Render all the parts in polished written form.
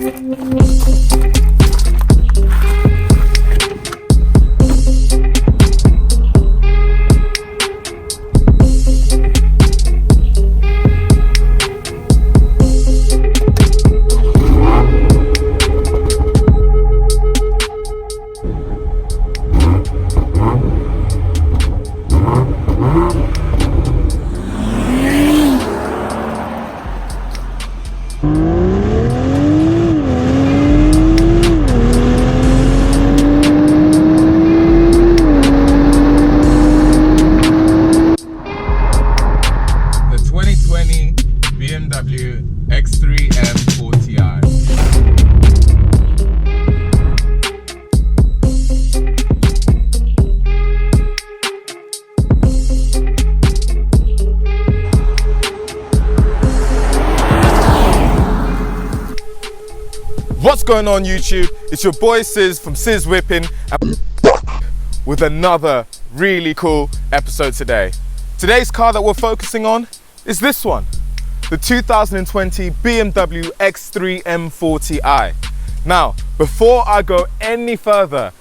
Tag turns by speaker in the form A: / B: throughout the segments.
A: BMW X3M40i. What's going on YouTube? It's your boy Siz from SizWhippin with another really cool episode today. Today's car that we're focusing on is this one, the 2020 BMW X3M40i. Now, before I go any further,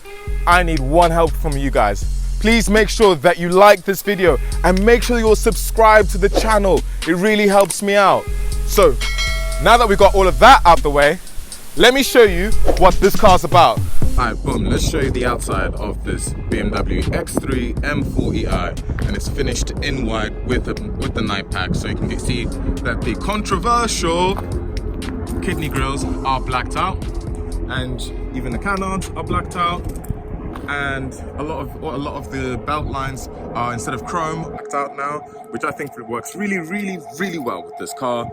A: I need one help from you guys. Please make sure that you like this video and make sure you're subscribed to the channel. It really helps me out. So, now that we got all of that out the way, let me show you what this car's about. Alright, boom, let's show you the outside of this BMW X3M40i, and it's finished in white with the night pack, so you can see that the controversial kidney grills are blacked out, and even the canards are blacked out, and a lot of the belt lines are, instead of chrome, blacked out now, which I think works really well with this car,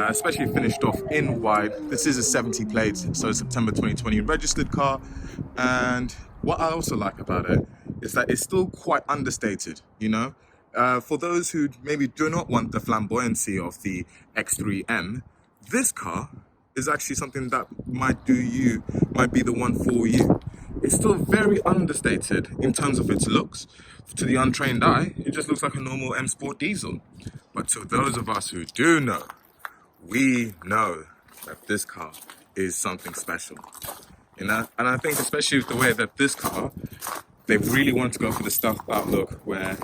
A: especially finished off in white. This is a 70 plate, so September 2020 registered car. And what I also like about it is that it's still quite understated, you know? For those who maybe do not want the flamboyancy of the X3M, this car is actually something that might be the one for you. It's still very understated in terms of its looks. To the untrained eye, it just looks like a normal M Sport diesel. But to those of us who do know, we know that this car is something special. You know? And I think especially with the way that this car, they really want to go for the stuffed out look where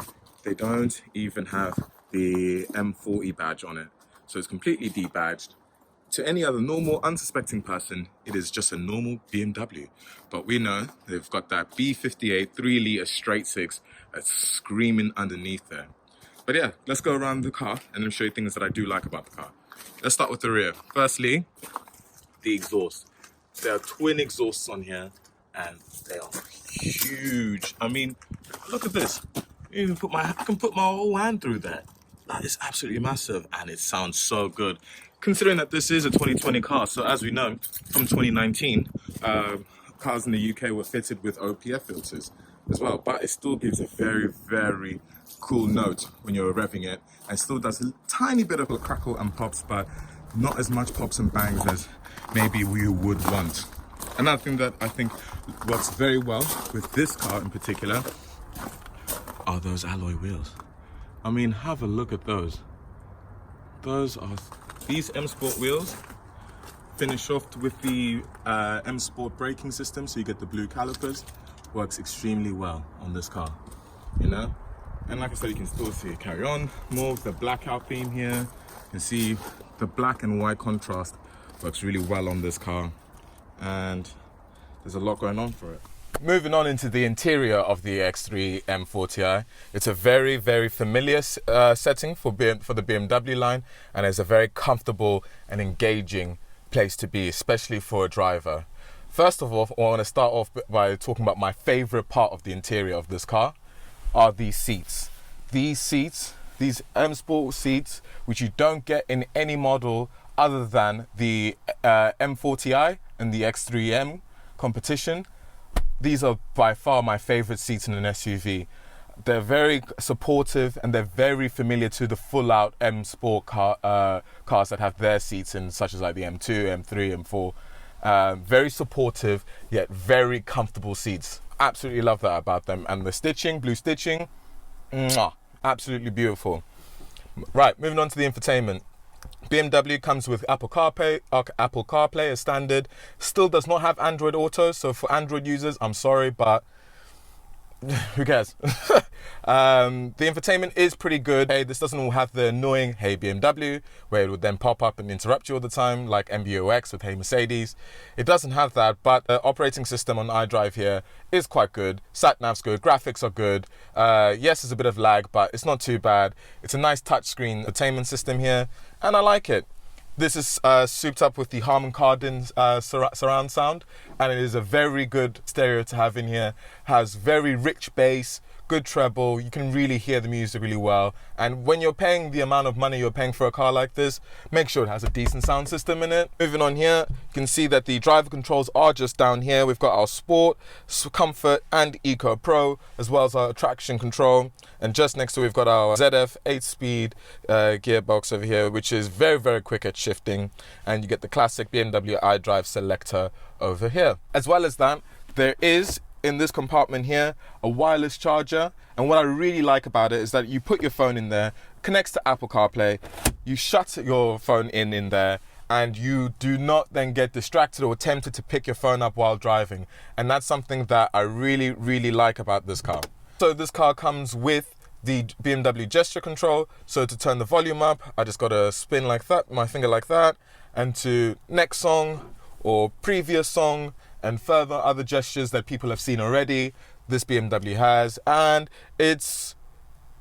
A: they don't even have the M40 badge on it. So it's completely debadged. To any other normal, unsuspecting person, it is just a normal BMW. But we know they've got that B58 3-litre straight six that's screaming underneath there. But yeah, let's go around the car and then show you things that I do like about the car. Let's start with the rear. Firstly, the exhaust. There are twin exhausts on here and they are huge. I mean, look at this. I can put my whole hand through that. That is absolutely massive and it sounds so good. Considering that this is a 2020 car, so as we know, from 2019, cars in the UK were fitted with OPF filters as well, but it still gives a very cool note when you're revving it, and still does a tiny bit of a crackle and pops, but not as much pops and bangs as maybe we would want. Another thing that I think works very well with this car in particular are those alloy wheels. I mean, have a look at those. These M Sport wheels finish off with the M Sport braking system, so you get the blue calipers. Works extremely well on this car, you know? And like I said, you can still see it carry on. More of the blackout theme here. You can see the black and white contrast works really well on this car, and there's a lot going on for it. Moving on into the interior of the X3M40i, it's a very familiar setting for the BMW line, and it's a very comfortable and engaging place to be, especially for a driver. First of all, I want to start off by talking about my favorite part of the interior of this car are these seats. These M Sport seats, which you don't get in any model other than the M40i and the X3M competition. These are by far my favorite seats in an SUV. They're very supportive and they're very familiar to the full-out M Sport cars that have their seats in, such as like the M2, M3, M4. Very supportive, yet very comfortable seats. Absolutely love that about them. And the stitching, blue stitching, mwah, absolutely beautiful. Right, moving on to the infotainment. BMW comes with Apple CarPlay as standard. Still does not have Android Auto, so for Android users, I'm sorry, but who cares? The infotainment is pretty good. Hey, this doesn't have the annoying "Hey BMW" where it would then pop up and interrupt you all the time, like MBUX with "Hey Mercedes." It doesn't have that, but the operating system on iDrive here is quite good. Sat-nav's good, graphics are good. Yes, there's a bit of lag, but it's not too bad. It's a nice touchscreen entertainment system here, and I like it. This is souped up with the Harman Kardon surround sound, and it is a very good stereo to have in here. Has very rich bass, good treble. You can really hear the music really well. And when you're paying the amount of money you're paying for a car like this, make sure it has a decent sound system in it. Moving on here, you can see that the driver controls are just down here. We've got our Sport, Comfort, and Eco Pro, as well as our traction control. And just next to it, we've got our ZF 8-speed gearbox over here, which is very, very quick at shifting. And you get the classic BMW iDrive selector over here. As well as that, there is, in this compartment here, a wireless charger. And what I really like about it is that you put your phone in there, connects to Apple CarPlay, you shut your phone in there, and you do not then get distracted or tempted to pick your phone up while driving. And that's something that I really, really like about this car. So this car comes with the BMW gesture control. So to turn the volume up, I just got to spin like that, my finger like that, and to next song or previous song and further other gestures that people have seen already, this BMW has. And it's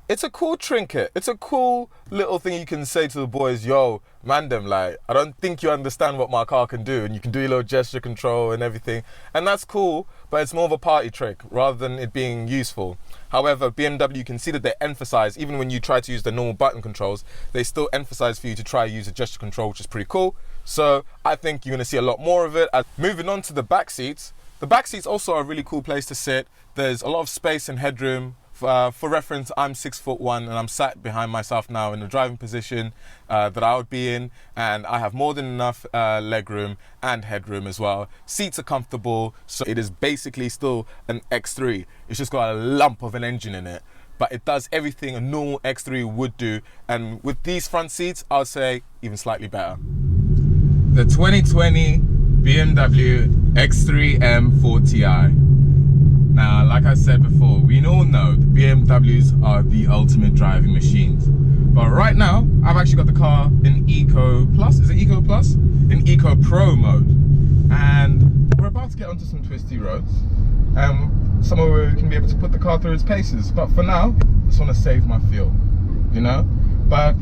A: a cool trinket. It's a cool little thing you can say to the boys, yo, man, them, like, I don't think you understand what my car can do, and you can do your little gesture control and everything. And that's cool, but it's more of a party trick rather than it being useful. However, BMW, you can see that they emphasize, even when you try to use the normal button controls, they still emphasize for you to try use a gesture control, which is pretty cool. So I think you're gonna see a lot more of it. Moving on to the back seats. The back seats also are a really cool place to sit. There's a lot of space and headroom. For reference, I'm 6'1" and I'm sat behind myself now in the driving position that I would be in, and I have more than enough legroom and headroom as well. Seats are comfortable, so it is basically still an X3. It's just got a lump of an engine in it, but it does everything a normal X3 would do, and with these front seats, I'll say even slightly better. The 2020 BMW X3M40i. Now, like I said before, we all know the BMWs are the ultimate driving machines. But right now, I've actually got the car in Eco Plus. Is it Eco Plus? In Eco Pro mode. And we're about to get onto some twisty roads. Somewhere where we can be able to put the car through its paces. But for now, I just want to save my fuel, you know? But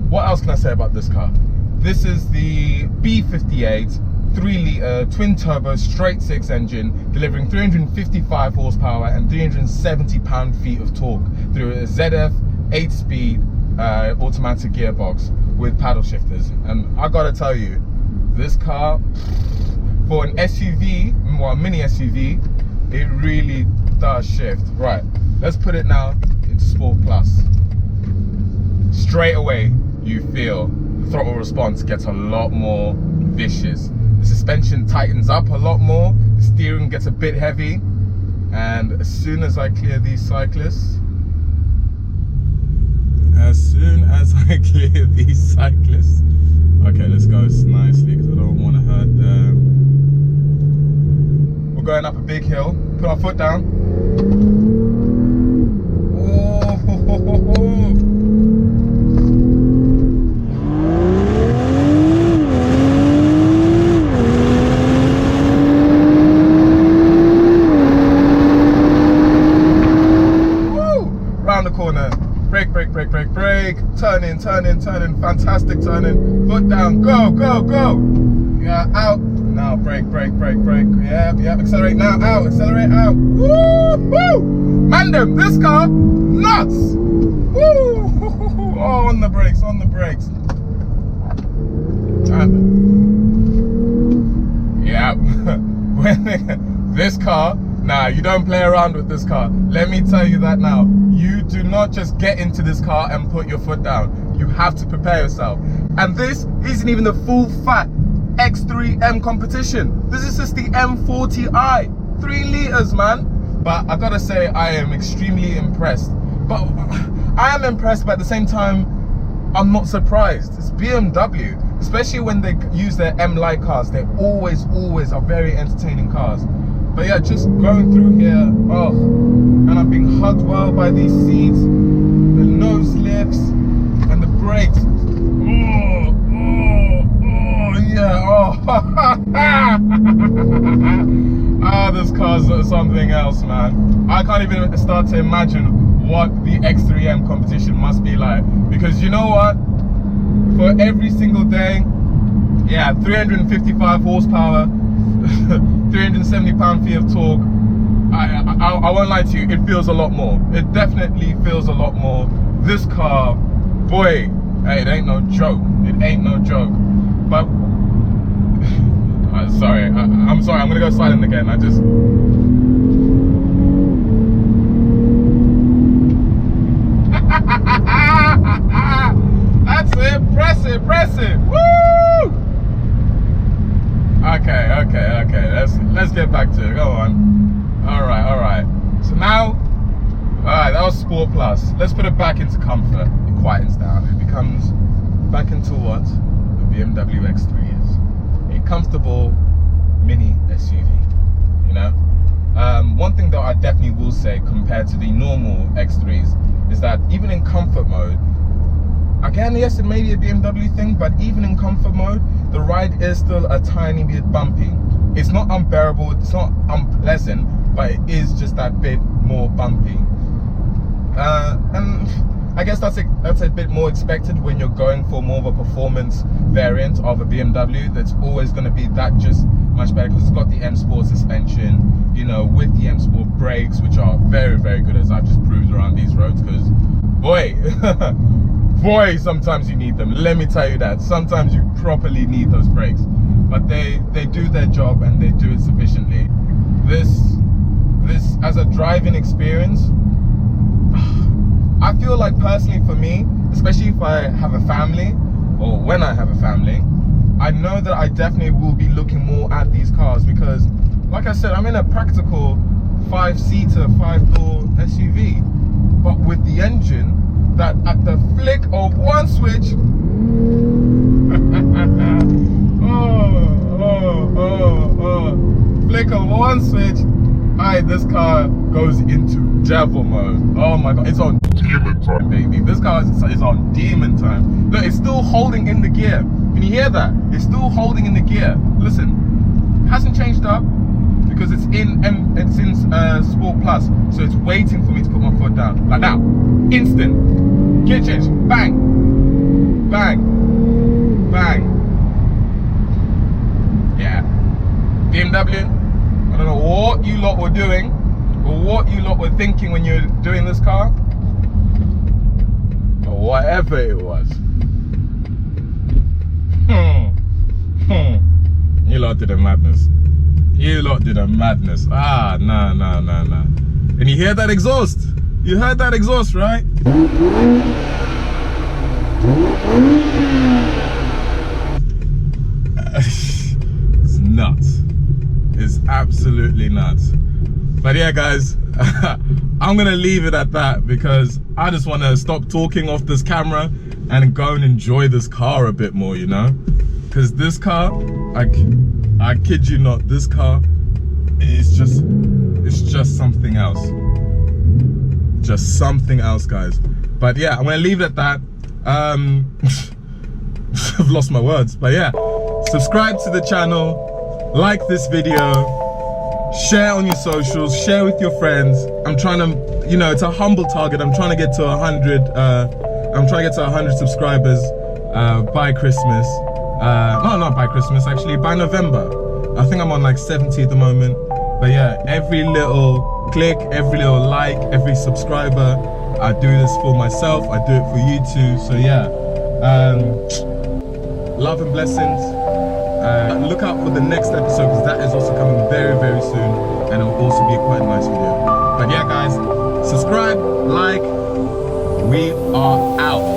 A: what else can I say about this car? This is the B58 3-litre twin-turbo straight-six engine, delivering 355 horsepower and 370 pound-feet of torque through a ZF 8-speed automatic gearbox with paddle shifters. And I gotta tell you, this car, for an SUV, well, a mini SUV, it really does shift. Right, let's put it now into Sport Plus. Straight away, you feel the throttle response gets a lot more vicious. The suspension tightens up a lot more, the steering gets a bit heavy, and as soon as I clear these cyclists, okay, let's go nicely because I don't want to hurt them. We're going up a big hill, put our foot down. Oh, ho, ho, ho, ho. Corner, brake, turn in, fantastic turning, foot down, go, yeah, out, now brake, yep, accelerate now, out, accelerate out, woo, man, this car, nuts, woo, oh, on the brakes, yeah, this car, nah, you don't play around with this car. Let me tell you that now. You do not just get into this car and put your foot down. You have to prepare yourself. And this isn't even the full fat X3M competition. This is just the M40i. 3 litres, man. But I gotta say, I am extremely impressed. But I am impressed, but at the same time, I'm not surprised. It's BMW, especially when they use their M-Line cars. They always are very entertaining cars. But yeah, just going through here, oh, and I'm being hugged well by these seats, the nose lifts, and the brakes. Ah, this car's something else, man. I can't even start to imagine what the X3M competition must be like, because you know what? For every single day, yeah, 355 horsepower, 370 pound-feet of torque. I won't lie to you, it feels a lot more. It definitely feels a lot more. This car, boy, hey, it ain't no joke. It ain't no joke. But sorry, I'm sorry, I'm gonna go silent again. I just that's it, press it, woo! Okay, let's get back to it. Go on. Alright. So now, alright, that was Sport Plus. Let's put it back into comfort. It quietens down. It becomes back into what the BMW X3 is. A comfortable mini SUV, you know? One thing that I definitely will say compared to the normal X3s is that even in comfort mode, again, yes, it may be a BMW thing, but even in comfort mode, the ride is still a tiny bit bumpy. It's not unbearable, it's not unpleasant, but it is just that bit more bumpy. And I guess that's a bit more expected when you're going for more of a performance variant of a BMW. That's always going to be that just much better, because it's got the M Sport suspension, you know, with the M Sport brakes, which are very, very good, as I've just proved around these roads. Because boy, boy, sometimes you need them. Let me tell you that. Sometimes you properly need those brakes, but they do their job and they do it sufficiently. This as a driving experience, I feel like personally for me, especially if I have a family, or when I have a family, I know that I definitely will be looking more at these cars, because like I said, I'm in a practical 5-seater, 5-door SUV, but with the engine that at the flick of one switch, flick of one switch, this car goes into devil mode. Oh my god, it's on demon time, baby. This car is on demon time. Look, it's still holding in the gear. Can you hear that? It's still holding in the gear. Listen, it hasn't changed up because it's in Sport Plus, so it's waiting for me to put my foot down. Like now, instant gear change, bang, bang, bang. Yeah, BMW. I don't know what you lot were doing or what you lot were thinking when you were doing this car, or whatever it was. You lot did a madness. You lot did a madness. Nah. And you hear that exhaust? You heard that exhaust, right? It's nuts. It's absolutely nuts. But yeah, guys, I'm gonna leave it at that, because I just want to stop talking off this camera and go and enjoy this car a bit more, you know? Because this car, I kid you not, this car is just something else. Just something else, guys. But yeah, I'm gonna leave it at that. I've lost my words, but yeah, subscribe to the channel, like this video, share on your socials, share with your friends. I'm trying to, you know, it's a humble target. I'm trying to get to 100. I'm trying to get to 100 subscribers by Christmas. No, not by Christmas, actually, by November. I think I'm on like 70 at the moment. But yeah, every little click, every little like, every subscriber, I do this for myself, I do it for you too. So yeah, love and blessings. Look out for the next episode, because that is also coming very, very soon, and it'll also be a quite nice video. But yeah, guys, subscribe, like, we are out.